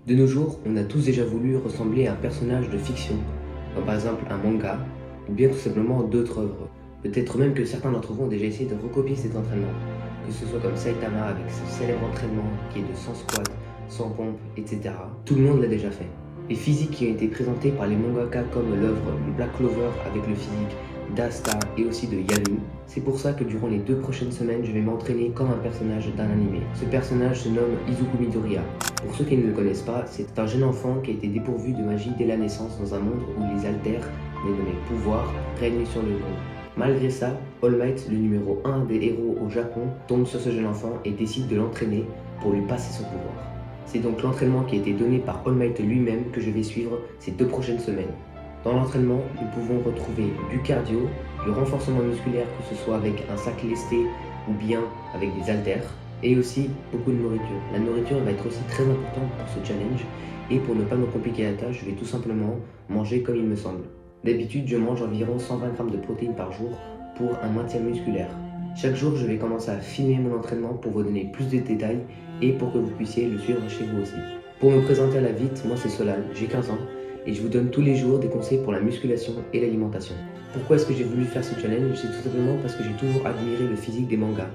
De nos jours, on a tous déjà voulu ressembler à un personnage de fiction, comme par exemple un manga, ou bien tout simplement d'autres œuvres. Peut-être même que certains d'entre vous ont déjà essayé de recopier cet entraînement, que ce soit comme Saitama avec ce célèbre entraînement qui est de 100 squats, 100 pompes, etc. Tout le monde l'a déjà fait. Les physiques qui ont été présentés par les mangaka comme l'œuvre Black Clover avec le physique d'Asta et aussi de Yami. C'est pour ça que durant les 2 prochaines semaines, je vais m'entraîner comme un personnage d'un animé. Ce personnage se nomme Izuku Midoriya. Pour ceux qui ne le connaissent pas, c'est un jeune enfant qui a été dépourvu de magie dès la naissance dans un monde où les alters, dénommés pouvoirs, règnent sur le monde. Malgré ça, All Might, le numéro 1 des héros au Japon, tombe sur ce jeune enfant et décide de l'entraîner pour lui passer son pouvoir. C'est donc l'entraînement qui a été donné par All Might lui-même que je vais suivre ces 2 prochaines semaines. Dans l'entraînement, nous pouvons retrouver du cardio, du renforcement musculaire, que ce soit avec un sac lesté ou bien avec des haltères, et aussi beaucoup de nourriture. La nourriture va être aussi très importante pour ce challenge, et pour ne pas me compliquer la tâche, je vais tout simplement manger comme il me semble. D'habitude, je mange environ 120 grammes de protéines par jour pour un maintien musculaire. Chaque jour, je vais commencer à filmer mon entraînement pour vous donner plus de détails et pour que vous puissiez le suivre chez vous aussi. Pour me présenter à la vite, moi c'est Solal, j'ai 15 ans et je vous donne tous les jours des conseils pour la musculation et l'alimentation. Pourquoi est-ce que j'ai voulu faire ce challenge? C'est tout simplement parce que j'ai toujours admiré le physique des mangas.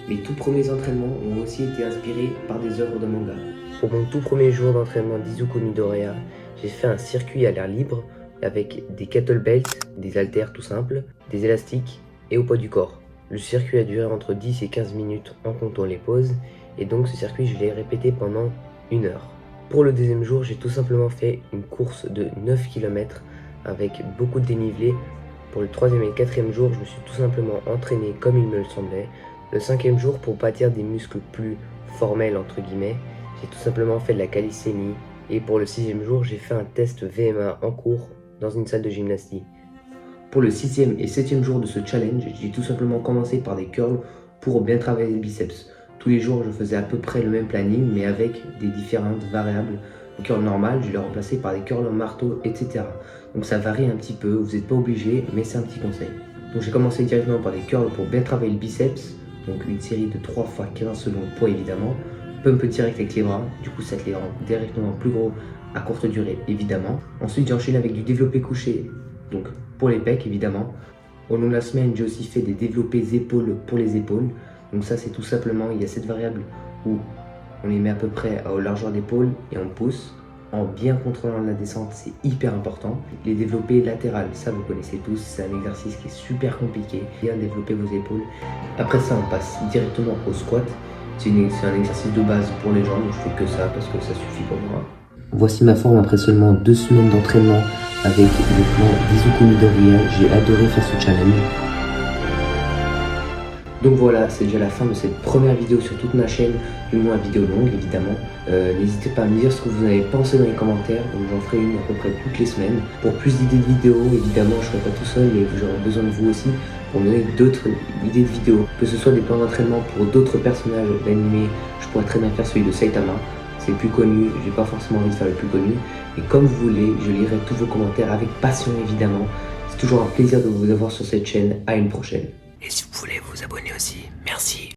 Mes tout premiers entraînements ont aussi été inspirés par des œuvres de manga. Pour mon tout premier jour d'entraînement d'Izuku Midoriya, j'ai fait un circuit à l'air libre avec des kettlebells, des haltères tout simples, des élastiques et au poids du corps. Le circuit a duré entre 10 et 15 minutes en comptant les pauses et donc ce circuit je l'ai répété pendant 1 heure. Pour le deuxième jour, j'ai tout simplement fait une course de 9 km avec beaucoup de dénivelé. Pour le troisième et le quatrième jour, je me suis tout simplement entraîné comme il me le semblait. Le cinquième jour, pour bâtir des muscles plus formels entre guillemets, j'ai tout simplement fait de la calisthénie. Et pour le sixième jour, j'ai fait un test VMA en cours dans une salle de gymnastique. Pour le sixième et septième jour de ce challenge, j'ai tout simplement commencé par des curls pour bien travailler les biceps. Tous les jours, je faisais à peu près le même planning, mais avec des différentes variables. Le curl normal, je l'ai remplacé par des curls en marteau, etc. Donc ça varie un petit peu, vous n'êtes pas obligé, mais c'est un petit conseil. Donc j'ai commencé directement par des curls pour bien travailler le biceps, donc une série de 3 fois 15 selon le poids évidemment. Pump direct avec les bras, du coup ça te les rend directement plus gros à courte durée évidemment. Ensuite j'ai enchaîné avec du développé couché, donc pour les pecs évidemment. Au long de la semaine, j'ai aussi fait des développés épaules pour les épaules. Donc ça c'est tout simplement, il y a cette variable où on les met à peu près à largeur d'épaule et on pousse en bien contrôlant la descente, c'est hyper important. Les développés latérales, ça vous connaissez tous, c'est un exercice qui est super compliqué. Bien développer vos épaules. Après ça on passe directement au squat. C'est un exercice de base pour les jambes, je fais que ça parce que ça suffit pour moi. Voici ma forme après seulement 2 semaines d'entraînement avec le plan d'Izuku Midoriya. J'ai adoré faire ce challenge. Donc voilà, c'est déjà la fin de cette première vidéo sur toute ma chaîne, du moins vidéo longue évidemment. N'hésitez pas à me dire ce que vous en avez pensé dans les commentaires, donc j'en ferai une à peu près toutes les semaines. Pour plus d'idées de vidéos, évidemment je ne serai pas tout seul, mais j'aurai besoin de vous aussi pour me donner d'autres idées de vidéos. Que ce soit des plans d'entraînement pour d'autres personnages d'animé, je pourrais très bien faire celui de Saitama. C'est le plus connu, j'ai pas forcément envie de faire le plus connu. Et comme vous voulez, je lirai tous vos commentaires avec passion évidemment. C'est toujours un plaisir de vous avoir sur cette chaîne. À une prochaine. Et si vous voulez vous abonner aussi, merci.